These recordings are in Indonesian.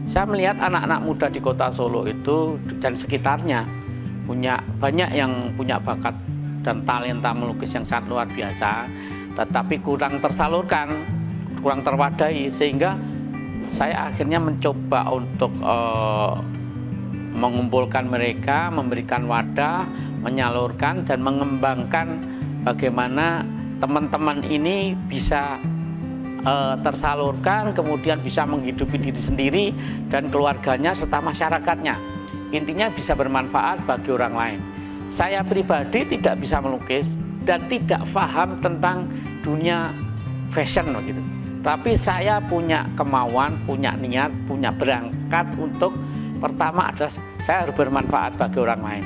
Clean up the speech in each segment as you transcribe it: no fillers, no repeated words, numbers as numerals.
Saya melihat anak-anak muda di kota Solo itu dan sekitarnya banyak yang punya bakat dan talenta melukis yang sangat luar biasa, tetapi kurang tersalurkan, kurang terwadahi, sehingga saya akhirnya mencoba untuk mengumpulkan mereka, memberikan wadah, menyalurkan dan mengembangkan bagaimana teman-teman ini bisa tersalurkan, kemudian bisa menghidupi diri sendiri dan keluarganya serta masyarakatnya. Intinya bisa bermanfaat bagi orang lain. Saya pribadi tidak bisa melukis dan tidak paham tentang dunia fashion begitu. Tapi saya punya kemauan, punya niat, punya berangkat untuk pertama adalah saya harus bermanfaat bagi orang lain.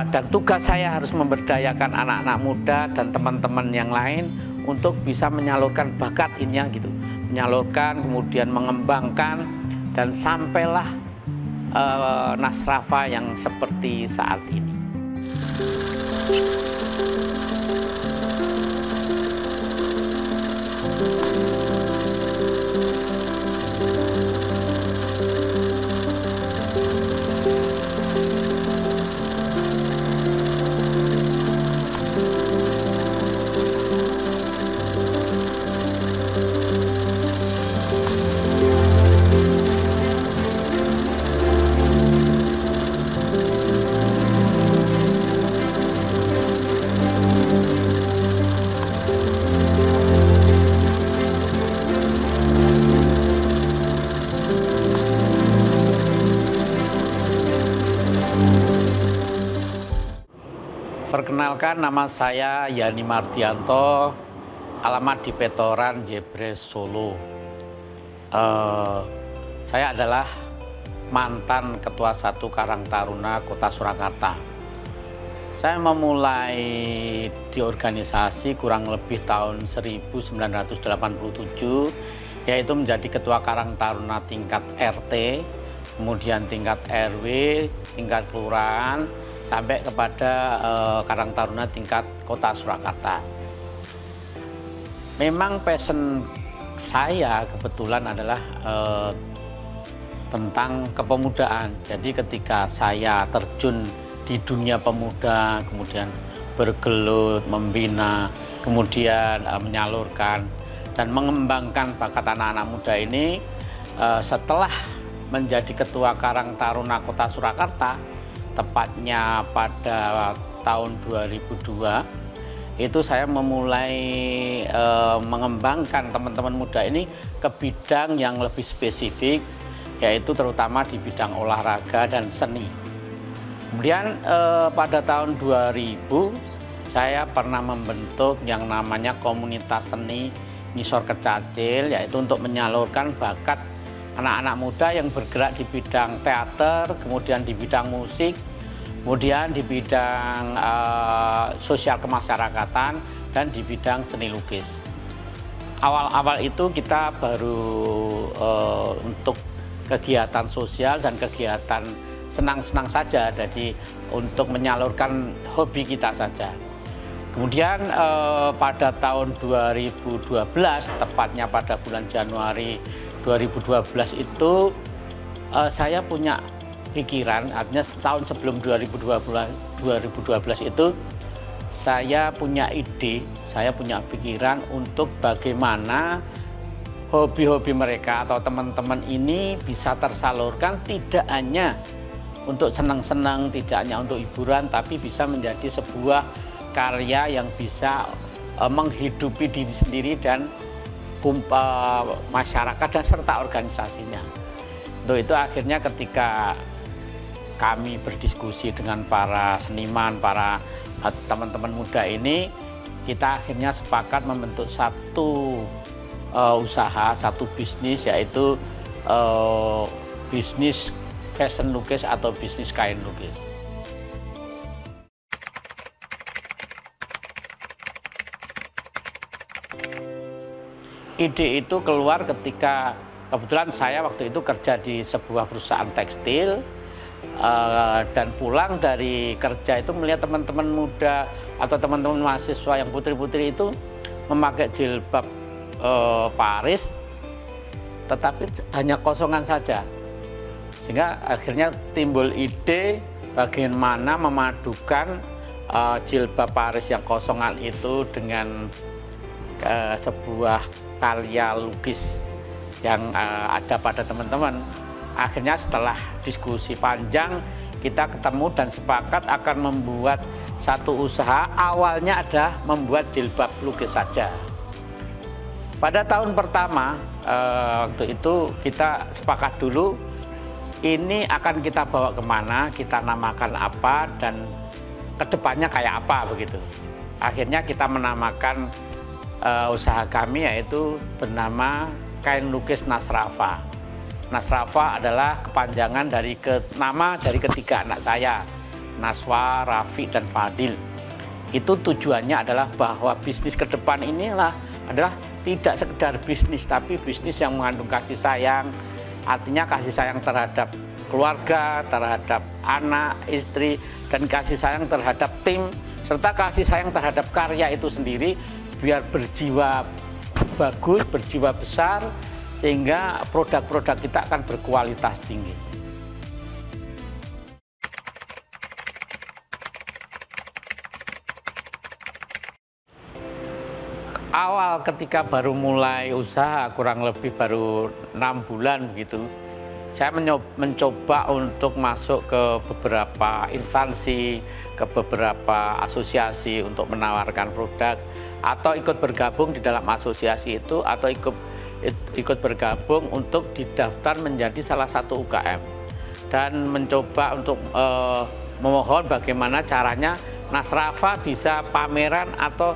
Dan tugas saya harus memberdayakan anak-anak muda dan teman-teman yang lain untuk bisa menyalurkan bakat ini gitu, menyalurkan, kemudian mengembangkan, dan sampailah Nasrafa yang seperti saat ini. Perkenalkan, nama saya Yani Mardianto, alamat di Petoran, Jebres, Solo. Saya adalah mantan Ketua 1 Karang Taruna Kota Surakarta. Saya memulai di organisasi kurang lebih tahun 1987, yaitu menjadi Ketua Karang Taruna tingkat RT, kemudian tingkat RW, tingkat kelurahan, sampai kepada Karang Taruna tingkat Kota Surakarta. Memang passion saya kebetulan adalah tentang kepemudaan. Jadi ketika saya terjun di dunia pemuda, kemudian bergelut, membina, kemudian menyalurkan dan mengembangkan bakat anak-anak muda ini, setelah menjadi Ketua Karang Taruna Kota Surakarta, tepatnya pada tahun 2002, itu saya memulai mengembangkan teman-teman muda ini ke bidang yang lebih spesifik, yaitu terutama di bidang olahraga dan seni. Kemudian pada tahun 2000, saya pernah membentuk yang namanya komunitas seni Ngisor Kecacil, yaitu untuk menyalurkan bakat anak-anak muda yang bergerak di bidang teater, kemudian di bidang musik, kemudian di bidang sosial kemasyarakatan, dan di bidang seni lukis. Awal-awal itu kita baru untuk kegiatan sosial dan kegiatan senang-senang saja, jadi untuk menyalurkan hobi kita saja. Kemudian pada tahun 2012, tepatnya pada bulan Januari 2012 itu saya punya pikiran, artinya tahun sebelum 2012 itu saya punya ide, saya punya pikiran untuk bagaimana hobi-hobi mereka atau teman-teman ini bisa tersalurkan, tidak hanya untuk senang-senang, tidak hanya untuk hiburan, tapi bisa menjadi sebuah karya yang bisa menghidupi diri sendiri dan masyarakat dan serta organisasinya. Untuk itu akhirnya ketika kami berdiskusi dengan para seniman, para teman-teman muda ini, kita akhirnya sepakat membentuk satu usaha, satu bisnis, yaitu bisnis fashion lukis atau bisnis kain lukis. Ide itu keluar ketika kebetulan saya waktu itu kerja di sebuah perusahaan tekstil, dan pulang dari kerja itu melihat teman-teman muda atau teman-teman mahasiswa yang putri-putri itu memakai jilbab Paris, tetapi hanya kosongan saja. Sehingga akhirnya timbul ide bagaimana memadukan jilbab Paris yang kosongan itu dengan sebuah karya lukis yang ada pada teman-teman. Akhirnya setelah diskusi panjang, kita ketemu dan sepakat akan membuat satu usaha. Awalnya ada membuat jilbab lukis saja. Pada tahun pertama, waktu itu kita sepakat dulu, ini akan kita bawa kemana, kita namakan apa, dan kedepannya kayak apa begitu. Akhirnya kita menamakan usaha kami yaitu bernama Kain Lukis Nasrafa. Nasrafa adalah kepanjangan dari nama dari ketiga anak saya, Naswa, Rafi, dan Fadil. Itu tujuannya adalah bahwa bisnis ke depan inilah adalah tidak sekedar bisnis, tapi bisnis yang mengandung kasih sayang. Artinya kasih sayang terhadap keluarga, terhadap anak, istri, dan kasih sayang terhadap tim, serta kasih sayang terhadap karya itu sendiri, biar berjiwa bagus, berjiwa besar, sehingga produk-produk kita akan berkualitas tinggi. Awal ketika baru mulai usaha, kurang lebih baru 6 bulan begitu, saya mencoba untuk masuk ke beberapa instansi, ke beberapa asosiasi untuk menawarkan produk, atau ikut bergabung di dalam asosiasi itu, atau ikut bergabung untuk didaftar menjadi salah satu UKM, dan mencoba untuk memohon bagaimana caranya Nasrafa bisa pameran atau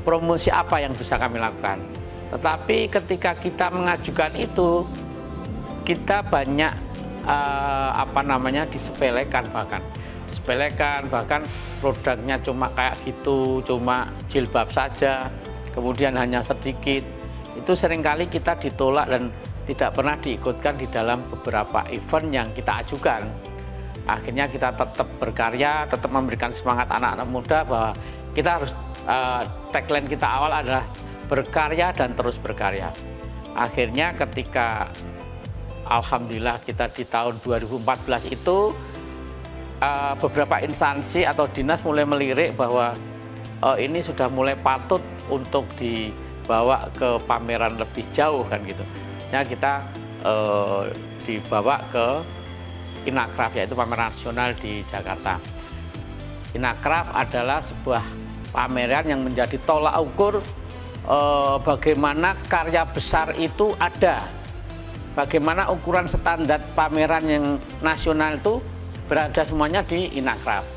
promosi apa yang bisa kami lakukan. Tetapi ketika kita mengajukan itu, kita banyak disepelekan, bahkan produknya cuma kayak gitu, cuma jilbab saja, kemudian hanya sedikit. Itu seringkali kita ditolak dan tidak pernah diikutkan di dalam beberapa event yang kita ajukan. Akhirnya kita tetap berkarya, tetap memberikan semangat anak-anak muda bahwa kita harus tagline kita awal adalah berkarya dan terus berkarya. Akhirnya ketika alhamdulillah kita di tahun 2014 itu beberapa instansi atau dinas mulai melirik bahwa ini sudah mulai patut untuk dibawa ke pameran lebih jauh kan gitu. Nah, kita dibawa ke Inacraft, yaitu pameran nasional di Jakarta. Inacraft adalah sebuah pameran yang menjadi tolak ukur bagaimana karya besar itu ada, bagaimana ukuran standar pameran yang nasional itu berada semuanya di Inacraft.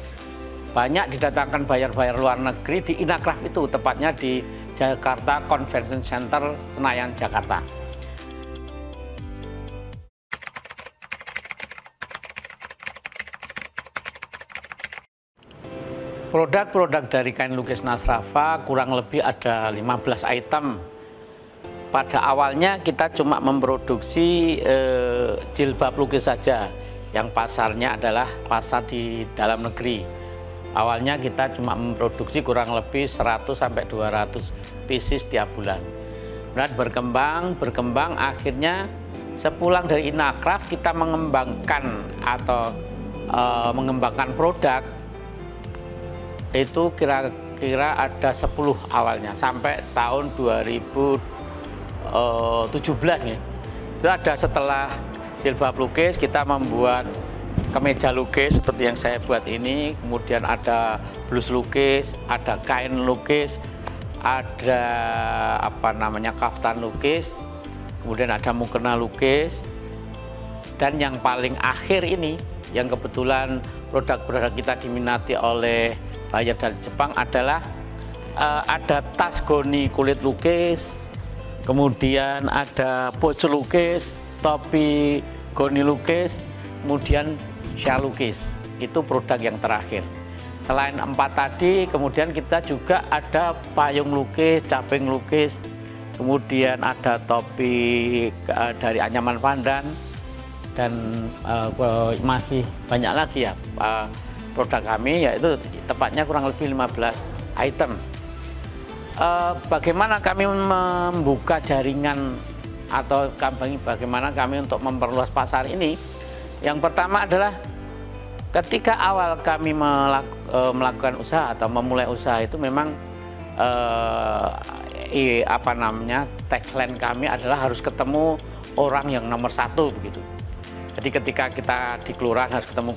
Banyak didatangkan buyer-buyer luar negeri di Inacraft itu, tepatnya di Jakarta Convention Center, Senayan, Jakarta. Produk-produk dari Kain Lukis Nasrafa kurang lebih ada 15 item. Pada awalnya kita cuma memproduksi jilbab lukis saja, yang pasarnya adalah pasar di dalam negeri. Awalnya kita cuma memproduksi kurang lebih 100-200 pieces tiap bulan. Kemudian berkembang, akhirnya sepulang dari Inacraft kita mengembangkan mengembangkan produk. Itu kira-kira ada 10 awalnya sampai tahun 2017 nih. Itu ada setelah jilbab lukis kita membuat kemeja lukis seperti yang saya buat ini, kemudian ada blus lukis, ada kain lukis, ada kaftan lukis, kemudian ada mukena lukis, dan yang paling akhir ini yang kebetulan produk-produk kita diminati oleh buyer dari Jepang adalah ada tas goni kulit lukis, kemudian ada pouch lukis, topi goni lukis, kemudian shawl lukis. Itu produk yang terakhir. Selain 4 tadi, kemudian kita juga ada payung lukis, caping lukis, kemudian ada topi dari anyaman pandan, dan masih banyak lagi ya produk kami, yaitu tepatnya kurang lebih 15 item. Bagaimana kami membuka jaringan atau bagaimana kami untuk memperluas pasar ini. Yang pertama adalah ketika awal kami melakukan usaha atau memulai usaha itu memang tagline kami adalah harus ketemu orang yang nomor satu begitu. Jadi ketika kita di kelurahan harus ketemu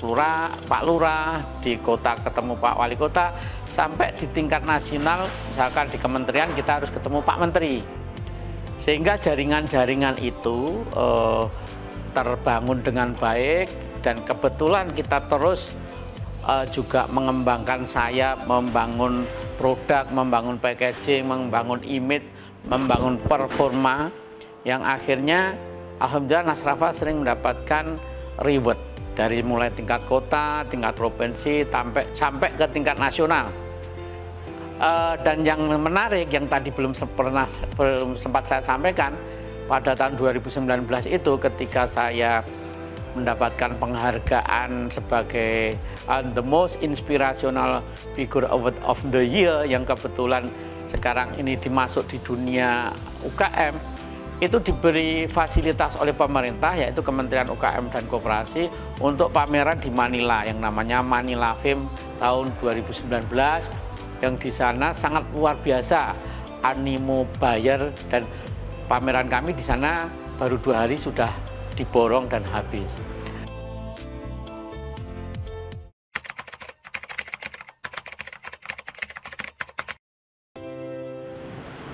Pak Lurah, di kota ketemu Pak Wali Kota, sampai di tingkat nasional misalkan di kementerian kita harus ketemu Pak Menteri. Sehingga jaringan-jaringan itu terbangun dengan baik, dan kebetulan kita terus juga mengembangkan sayap, membangun produk, membangun packaging, membangun image, membangun performa, yang akhirnya alhamdulillah Nasrafah sering mendapatkan reward dari mulai tingkat kota, tingkat provinsi, sampai ke tingkat nasional. Dan yang menarik yang tadi belum sempat saya sampaikan, pada tahun 2019 itu ketika saya mendapatkan penghargaan sebagai the most inspirational figure of the year, yang kebetulan sekarang ini dimasuk di dunia UKM, itu diberi fasilitas oleh pemerintah, yaitu Kementerian UKM dan Koperasi, untuk pameran di Manila yang namanya Manila Film tahun 2019, yang di sana sangat luar biasa animo buyer, dan pameran kami di sana baru 2 hari sudah diborong dan habis.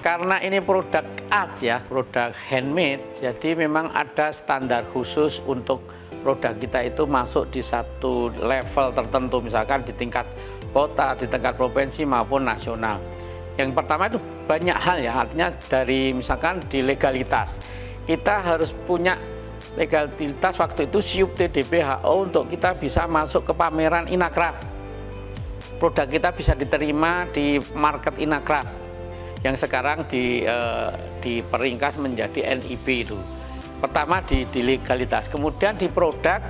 Karena ini produk art ya, produk handmade, jadi memang ada standar khusus untuk produk kita itu masuk di satu level tertentu, misalkan di tingkat kota, di tingkat provinsi maupun nasional. Yang pertama itu banyak hal ya, artinya dari misalkan di legalitas. Kita harus punya legalitas waktu itu SIUP TDPHO untuk kita bisa masuk ke pameran Inacraft. Produk kita bisa diterima di market Inacraft yang sekarang diperingkas menjadi NIB itu. Pertama di legalitas, kemudian di produk,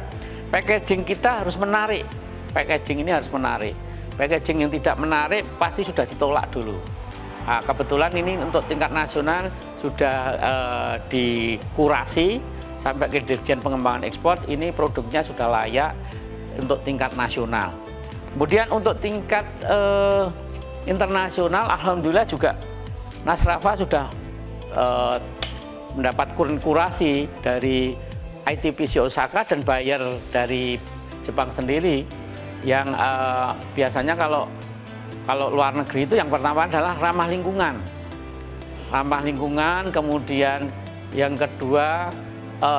packaging kita harus menarik. Packaging ini harus menarik. Packaging yang tidak menarik pasti sudah ditolak dulu. Nah, kebetulan ini untuk tingkat nasional sudah dikurasi sampai ke Dirjen Pengembangan Ekspor, ini produknya sudah layak untuk tingkat nasional. Kemudian untuk tingkat internasional, alhamdulillah juga Nasrafah sudah mendapat kurasi dari ITPC Osaka dan buyer dari Jepang sendiri, yang biasanya kalau luar negeri itu yang pertama adalah ramah lingkungan, kemudian yang kedua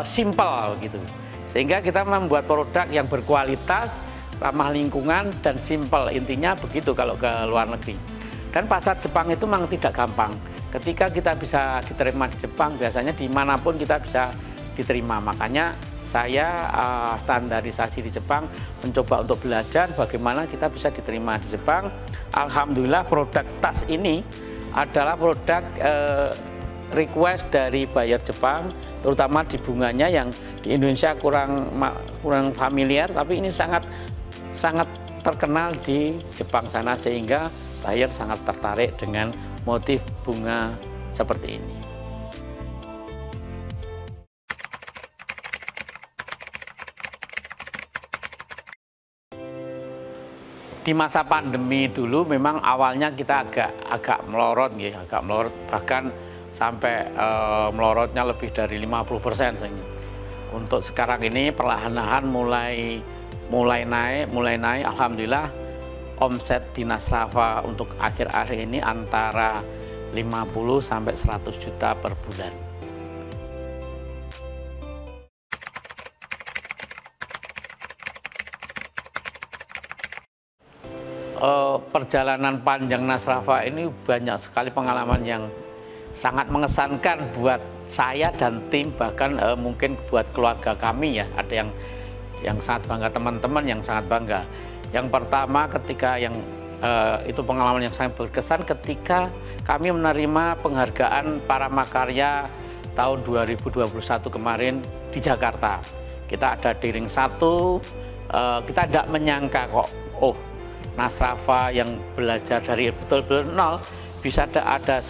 simple gitu, sehingga kita membuat produk yang berkualitas, ramah lingkungan, dan simple, intinya begitu kalau ke luar negeri. Dan pasar Jepang itu memang tidak gampang. Ketika kita bisa diterima di Jepang, biasanya dimanapun kita bisa diterima. Makanya saya standarisasi di Jepang, mencoba untuk belajar bagaimana kita bisa diterima di Jepang. Alhamdulillah produk tas ini adalah produk request dari buyer Jepang, terutama di bunganya yang di Indonesia kurang familiar, tapi ini sangat terkenal di Jepang sana, sehingga buyer sangat tertarik dengan motif bunga seperti ini. Di masa pandemi dulu memang awalnya kita agak melorot, bahkan sampai melorotnya lebih dari 50%. Untuk sekarang ini perlahan-lahan mulai naik, alhamdulillah. Omset di Nasrafah untuk akhir-akhir ini antara 50 sampai 100 juta per bulan. Perjalanan panjang Nasrafah ini banyak sekali pengalaman yang sangat mengesankan buat saya dan tim, bahkan mungkin buat keluarga kami ya. Ada yang sangat bangga, teman-teman yang sangat bangga. Yang pertama ketika itu pengalaman yang sangat berkesan ketika kami menerima penghargaan para makarya tahun 2021 kemarin di Jakarta. Kita ada di ring 1, kita tidak menyangka kok, Nasrafah yang belajar dari betul-betul nol bisa ada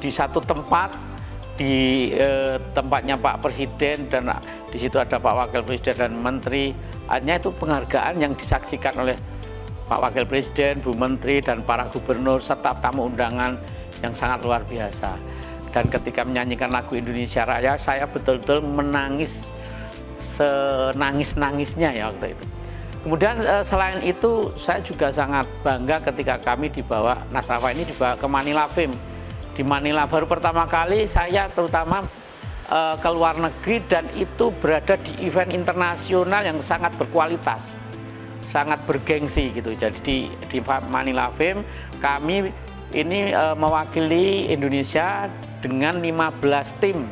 di satu tempat di tempatnya Pak Presiden, dan di situ ada Pak Wakil Presiden dan Menteri. Artinya itu penghargaan yang disaksikan oleh Pak Wakil Presiden, Bu Menteri, dan para gubernur serta tamu undangan yang sangat luar biasa. Dan ketika menyanyikan lagu Indonesia Raya, saya betul-betul menangis senangis-nangisnya ya waktu itu. Kemudian selain itu, saya juga sangat bangga ketika kami dibawa, Nasrafah ini dibawa ke Manila Film. Di Manila baru pertama kali saya terutama ke luar negeri, dan itu berada di event internasional yang sangat berkualitas, sangat bergengsi gitu. Jadi di Manila Film kami ini mewakili Indonesia dengan 15 tim,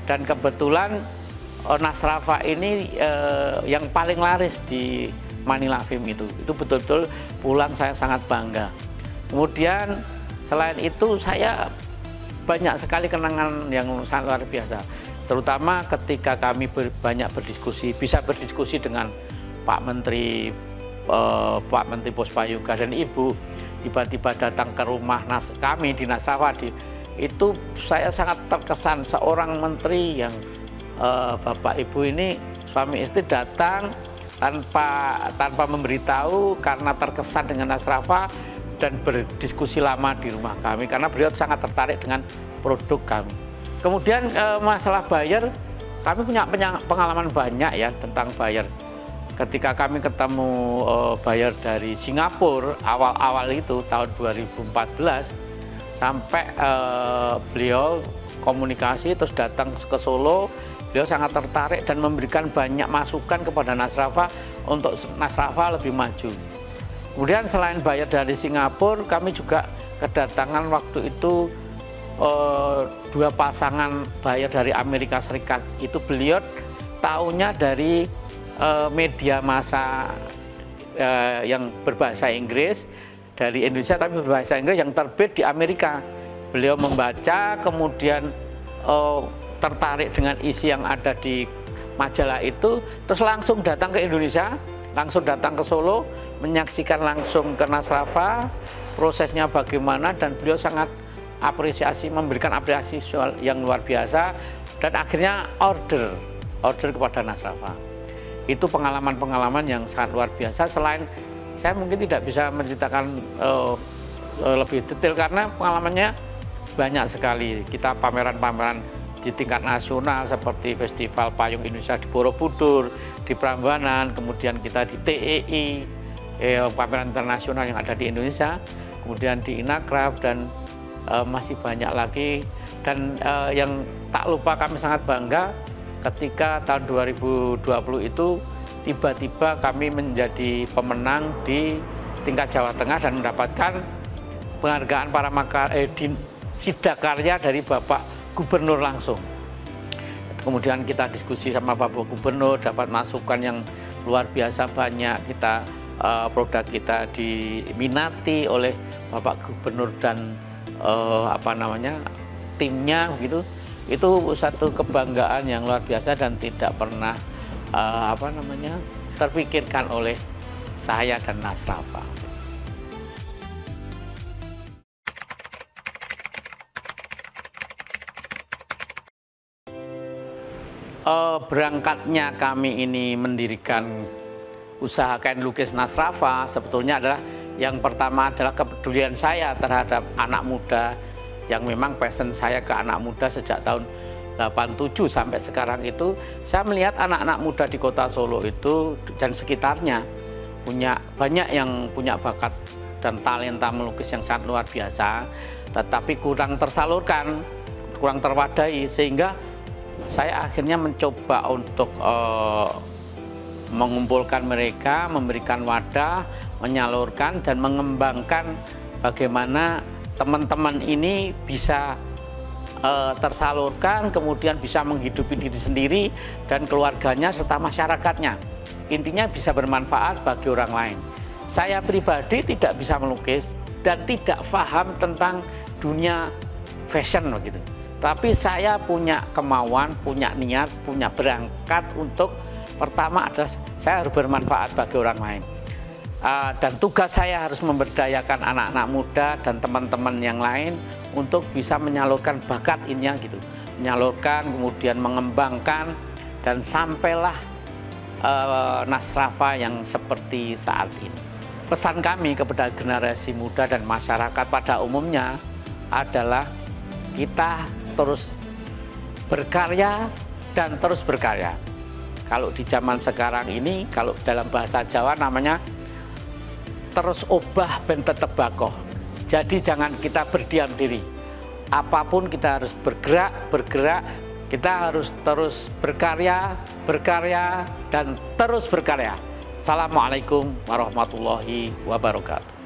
dan kebetulan Nasrafah ini yang paling laris di Manila Film itu betul-betul pulang saya sangat bangga. Kemudian selain itu saya banyak sekali kenangan yang sangat luar biasa, terutama ketika kami banyak berdiskusi, bisa berdiskusi dengan Pak Menteri Puspayoga dan Ibu, tiba-tiba datang ke rumah kami di Nasrafah. Itu saya sangat terkesan, seorang menteri yang Bapak Ibu ini suami istri datang tanpa memberitahu, karena terkesan dengan Nasrafah, dan berdiskusi lama di rumah kami karena beliau sangat tertarik dengan produk kami. Kemudian masalah buyer, kami punya pengalaman banyak ya tentang buyer. Ketika kami ketemu buyer dari Singapura awal-awal itu tahun 2014, sampai beliau komunikasi terus datang ke Solo. Beliau sangat tertarik dan memberikan banyak masukan kepada Nasrafah untuk Nasrafah lebih maju. Kemudian selain buyer dari Singapura, kami juga kedatangan waktu itu dua pasangan buyer dari Amerika Serikat. Itu beliau tahunya dari media massa yang berbahasa Inggris dari Indonesia, tapi berbahasa Inggris yang terbit di Amerika. Beliau membaca, kemudian tertarik dengan isi yang ada di majalah itu, terus langsung datang ke Indonesia, langsung datang ke Solo, menyaksikan langsung ke Nasrafah, prosesnya bagaimana, dan beliau sangat apresiasi, memberikan apresiasi yang luar biasa, dan akhirnya order kepada Nasrafah. Itu pengalaman-pengalaman yang sangat luar biasa. Selain saya mungkin tidak bisa menceritakan lebih detail karena pengalamannya banyak sekali. Kita pameran-pameran di tingkat nasional seperti Festival Payung Indonesia di Borobudur, di Prambanan, kemudian kita di TEI, pameran internasional yang ada di Indonesia, kemudian di Inakraf, dan masih banyak lagi. Dan yang tak lupa kami sangat bangga ketika tahun 2020 itu tiba-tiba kami menjadi pemenang di tingkat Jawa Tengah dan mendapatkan penghargaan para Sidakarya dari Bapak Gubernur langsung. Kemudian kita diskusi sama Bapak Gubernur, dapat masukan yang luar biasa banyak. Produk kita diminati oleh Bapak Gubernur dan timnya gitu. Itu satu kebanggaan yang luar biasa dan tidak pernah terpikirkan oleh saya dan Nasrafah. Berangkatnya kami ini mendirikan usaha kain lukis Nasrafah sebetulnya adalah yang pertama adalah kepedulian saya terhadap anak muda, yang memang passion saya ke anak muda sejak tahun 87 sampai sekarang itu. Saya melihat anak-anak muda di kota Solo itu dan sekitarnya banyak yang punya bakat dan talenta melukis yang sangat luar biasa, tetapi kurang tersalurkan, kurang terwadahi, sehingga saya akhirnya mencoba untuk mengumpulkan mereka, memberikan wadah, menyalurkan dan mengembangkan bagaimana teman-teman ini bisa tersalurkan, kemudian bisa menghidupi diri sendiri dan keluarganya serta masyarakatnya. Intinya bisa bermanfaat bagi orang lain. Saya pribadi tidak bisa melukis dan tidak paham tentang dunia fashion begitu. Tapi saya punya kemauan, punya niat, punya berangkat untuk pertama adalah saya harus bermanfaat bagi orang lain. Dan tugas saya harus memberdayakan anak-anak muda dan teman-teman yang lain untuk bisa menyalurkan bakat ini gitu. menyalurkan, kemudian mengembangkan, dan sampailah Nasrafah yang seperti saat ini. Pesan kami kepada generasi muda dan masyarakat pada umumnya adalah kita terus berkarya dan terus berkarya. Kalau di zaman sekarang ini, kalau dalam bahasa Jawa namanya terus obah ben tetep bakoh. Jadi jangan kita berdiam diri. Apapun kita harus bergerak, kita harus terus berkarya, dan terus berkarya. Assalamualaikum warahmatullahi wabarakatuh.